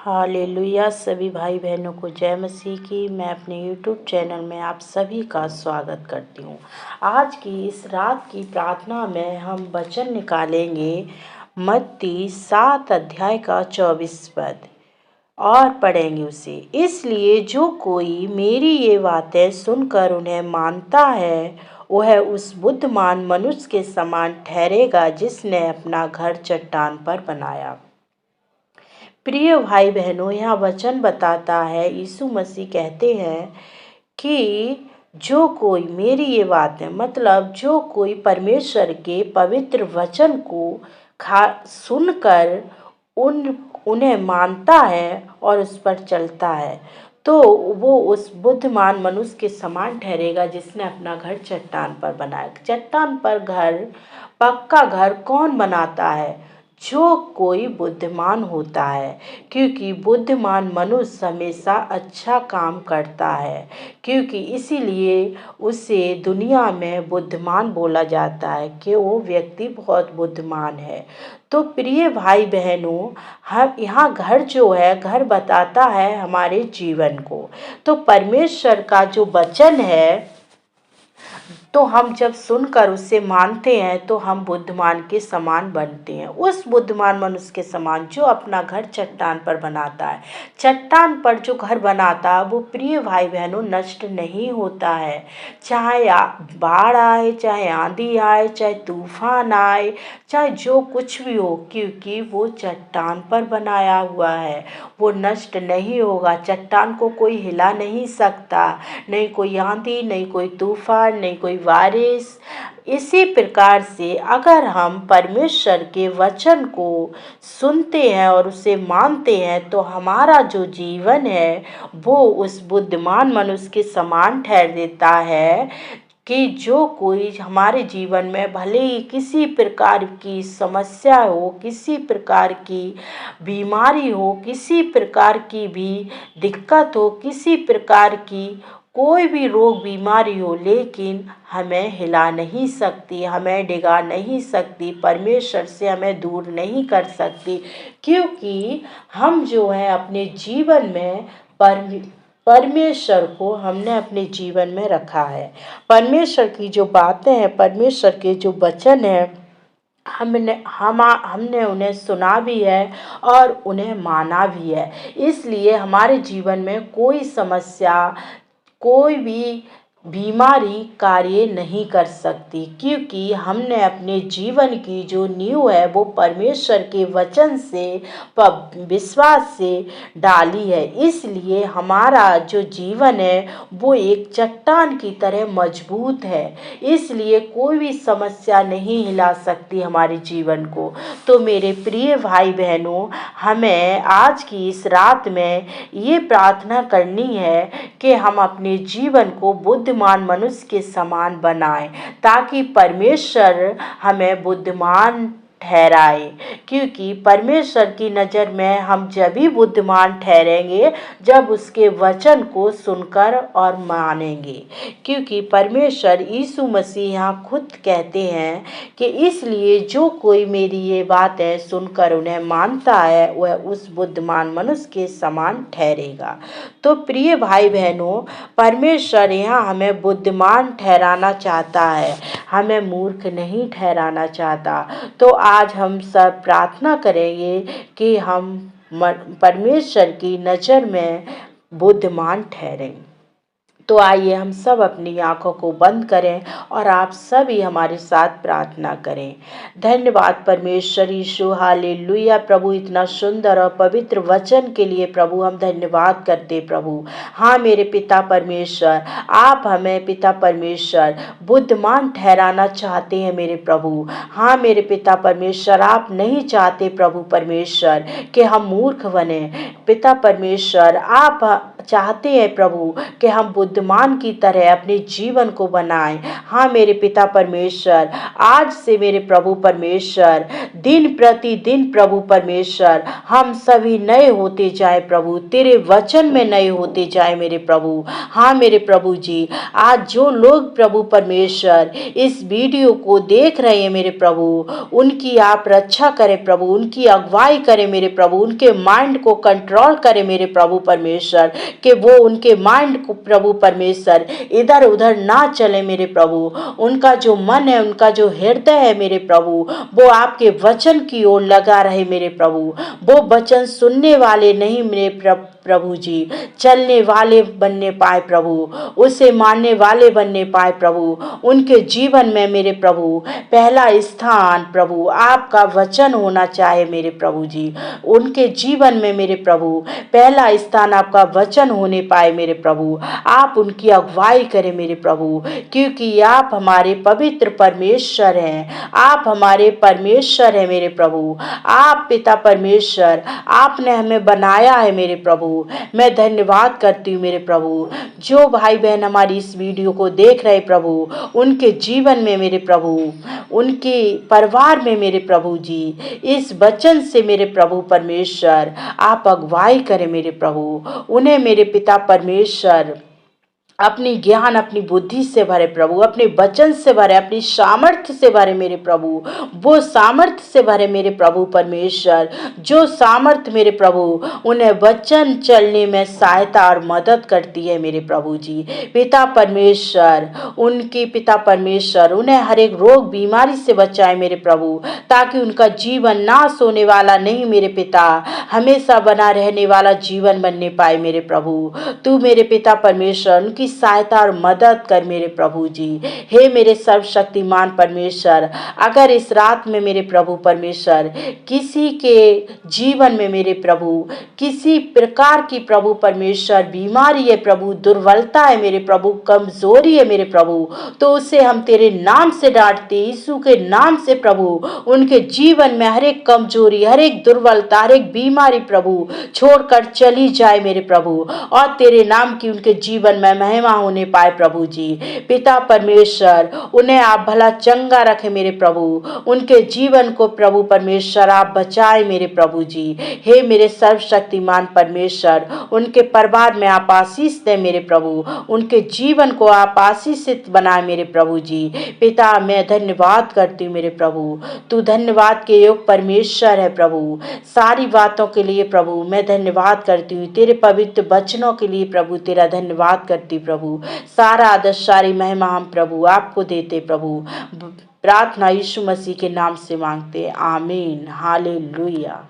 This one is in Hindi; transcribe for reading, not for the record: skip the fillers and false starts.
हालेलुया। सभी भाई बहनों को जय मसीह की। मैं अपने यूट्यूब चैनल में आप सभी का स्वागत करती हूँ। आज की इस रात की प्रार्थना में हम वचन निकालेंगे मत्ती 7 अध्याय का 24 पद और पढ़ेंगे उसे। इसलिए जो कोई मेरी ये बातें सुनकर उन्हें मानता है वह उस बुद्धिमान मनुष्य के समान ठहरेगा जिसने अपना घर चट्टान पर बनाया। प्रिय भाई बहनों, यह वचन बताता है, यीशु मसीह कहते हैं कि जो कोई मेरी ये बातें मतलब जो कोई परमेश्वर के पवित्र वचन को सुनकर उन्हें मानता है और उस पर चलता है तो वो उस बुद्धिमान मनुष्य के समान ठहरेगा जिसने अपना घर चट्टान पर बनाया। चट्टान पर घर, पक्का घर कौन बनाता है? जो कोई बुद्धिमान होता है, क्योंकि बुद्धिमान मनुष्य हमेशा अच्छा काम करता है, क्योंकि इसीलिए उसे दुनिया में बुद्धिमान बोला जाता है कि वो व्यक्ति बहुत बुद्धिमान है। तो प्रिय भाई बहनों, हम यहाँ घर जो है, घर बताता है हमारे जीवन को। तो परमेश्वर का जो वचन है तो हम जब सुनकर उसे मानते हैं तो हम बुद्धिमान के समान बनते हैं, उस बुद्धिमान मनुष्य के समान जो अपना घर चट्टान पर बनाता है। चट्टान पर जो घर बनाता है वो प्रिय भाई बहनों नष्ट नहीं होता है, चाहे बाढ़ आए, चाहे आंधी आए, चाहे तूफान आए, चाहे जो कुछ भी हो, क्योंकि वो चट्टान पर बनाया हुआ है, वो नष्ट नहीं होगा। चट्टान को कोई हिला नहीं सकता, नहीं कोई आंधी, नहीं कोई तूफान, नहीं कोई बारिश। इसी प्रकार से अगर हम परमेश्वर के वचन को सुनते हैं और उसे मानते हैं तो हमारा जो जीवन है वो उस बुद्धिमान मनुष्य के समान ठहर देता है कि जो कोई हमारे जीवन में भले ही किसी प्रकार की समस्या हो, किसी प्रकार की बीमारी हो, किसी प्रकार की भी दिक्कत हो, किसी प्रकार की कोई भी रोग बीमारी हो, लेकिन हमें हिला नहीं सकती, हमें डिगा नहीं सकती, परमेश्वर से हमें दूर नहीं कर सकती, क्योंकि हम जो है अपने जीवन में परमेश्वर को हमने अपने जीवन में रखा है। परमेश्वर की जो बातें हैं, परमेश्वर के जो वचन हैं, हमने उन्हें सुना भी है और उन्हें माना भी है। इसलिए हमारे जीवन में कोई समस्या, कोई भी बीमारी कार्य नहीं कर सकती, क्योंकि हमने अपने जीवन की जो नींव है वो परमेश्वर के वचन से विश्वास से डाली है। इसलिए हमारा जो जीवन है वो एक चट्टान की तरह मजबूत है, इसलिए कोई भी समस्या नहीं हिला सकती हमारे जीवन को। तो मेरे प्रिय भाई बहनों, हमें आज की इस रात में ये प्रार्थना करनी है कि हम अपने जीवन को बुद्धिमान मनुष्य के समान बनाएं, ताकि परमेश्वर हमें बुद्धिमान ठहराए, क्योंकि परमेश्वर की नज़र में हम जब भी बुद्धिमान ठहरेंगे जब उसके वचन को सुनकर और मानेंगे, क्योंकि परमेश्वर यीशु मसीह यहाँ खुद कहते हैं कि इसलिए जो कोई मेरी ये बातें सुनकर उन्हें मानता है वह उस बुद्धिमान मनुष्य के समान ठहरेगा। तो प्रिय भाई बहनों, परमेश्वर यहाँ हमें बुद्धिमान ठहराना चाहता है, हमें मूर्ख नहीं ठहराना चाहता। तो आज हम सब प्रार्थना करेंगे कि हम परमेश्वर की नज़र में बुद्धिमान ठहरें। तो आइए हम सब अपनी आंखों को बंद करें और आप सभी हमारे साथ प्रार्थना करें। धन्यवाद परमेश्वर यीशु, हालेलुया प्रभु, इतना सुंदर और पवित्र वचन के लिए प्रभु हम धन्यवाद करते प्रभु। हाँ मेरे पिता परमेश्वर, आप हमें पिता परमेश्वर बुद्धिमान ठहराना चाहते हैं मेरे प्रभु। हाँ मेरे पिता परमेश्वर, आप नहीं चाहते प्रभु परमेश्वर कि हम मूर्ख बने। पिता परमेश्वर, आप चाहते हैं प्रभु कि हम बुद्धिमान की तरह अपने जीवन को बनाएं। हाँ मेरे पिता परमेश्वर, आज से मेरे प्रभु परमेश्वर, दिन प्रतिदिन प्रभु परमेश्वर, हम सभी नए होते जाए प्रभु, तेरे वचन में नए होते जाए मेरे प्रभु। हाँ मेरे प्रभु जी, आज जो लोग प्रभु परमेश्वर इस वीडियो को देख रहे हैं मेरे प्रभु, उनकी आप रक्षा करें प्रभु, उनकी अगुवाई करें मेरे प्रभु, उनके माइंड को कंट्रोल करें मेरे प्रभु परमेश्वर, कि वो उनके माइंड को प्रभु परमेश्वर इधर उधर ना चले मेरे प्रभु। उनका जो मन है, उनका जो हृदय है मेरे प्रभु, वो आपके वचन की ओर लगा रहे मेरे प्रभु। वो वचन सुनने वाले नहीं मेरे प्रभु जी, चलने वाले बनने पाए प्रभु, उसे मानने वाले बनने पाए प्रभु। उनके जीवन में मेरे प्रभु पहला स्थान प्रभु आपका वचन होना चाहे मेरे प्रभु जी। उनके जीवन में मेरे प्रभु पहला स्थान आपका वचन होने पाए मेरे प्रभु। आप उनकी अगुवाई करें मेरे प्रभु, क्योंकि आप हमारे पवित्र परमेश्वर हैं। आप हमारे परमेश्वर हैं मेरे प्रभु। आप पिता परमेश्वर, आपने हमें बनाया है मेरे प्रभु। मैं धन्यवाद करती हूँ मेरे प्रभु। जो भाई बहन हमारी इस वीडियो को देख रहे प्रभु, उनके जीवन में मेरे प्रभु, उनके परिवार में मेरे प्रभु जी, इस वचन से मेरे प्रभु परमेश्वर आप अगुवाई करें मेरे प्रभु। उन्हें मेरे पिता परमेश्वर अपनी ज्ञान, अपनी बुद्धि से भरे प्रभु, अपने वचन से भरे, अपनी सामर्थ्य से भरे मेरे प्रभु। वो सामर्थ्य से भरे मेरे प्रभु परमेश्वर, जो सामर्थ्य मेरे प्रभु उन्हें वचन चलने में सहायता और मदद करती है मेरे प्रभु जी। पिता परमेश्वर, उनकी पिता परमेश्वर उन्हें हर एक रोग बीमारी से बचाए मेरे प्रभु, ताकि उनका जीवन नाश होने वाला नहीं मेरे पिता, हमेशा बना रहने वाला जीवन बनने पाए मेरे प्रभु। तू मेरे पिता परमेश्वर उनकी सहायता और मदद कर मेरे प्रभु जी। हे मेरे सर्वशक्तिमान परमेश्वर, अगर इस रात में मेरे प्रभु परमेश्वर किसी के जीवन में मेरे प्रभु किसी प्रकार की प्रभु परमेश्वर बीमारी है प्रभु, दुर्बलता है मेरे प्रभु, कमजोरी है मेरे प्रभु, तो उसे हम तेरे नाम से डांटते, यीशु के नाम से प्रभु। उनके जीवन में हर एक कमजोरी, हर एक दुर्बलता, हर एक बीमारी प्रभु छोड़कर चली जाए मेरे प्रभु, और तेरे नाम की उनके जीवन में महिमा होने पाए प्रभु जी। पिता परमेश्वर, उन्हें आप भला चंगा रखे मेरे प्रभु। उनके जीवन को प्रभु परमेश्वर आप बचाए मेरे प्रभु जी। हे मेरे सर्वशक्तिमान परमेश्वर, उनके परिवार में आप आशीष दें मेरे प्रभु, उनके जीवन को आप आशीषित बनाए मेरे प्रभु जी। पिता, मैं धन्यवाद करती हूँ मेरे प्रभु। तू धन्यवाद के योग परमेश्वर है प्रभु। सारी बातों के लिए प्रभु मैं धन्यवाद करती हूँ। तेरे पवित्र वचनों के लिए प्रभु तेरा धन्यवाद करती प्रभु। सारा आदर, सारी महिमा हम प्रभु आपको देते प्रभु। प्रार्थना यीशु मसीह के नाम से मांगते, आमीन, हालेलुया।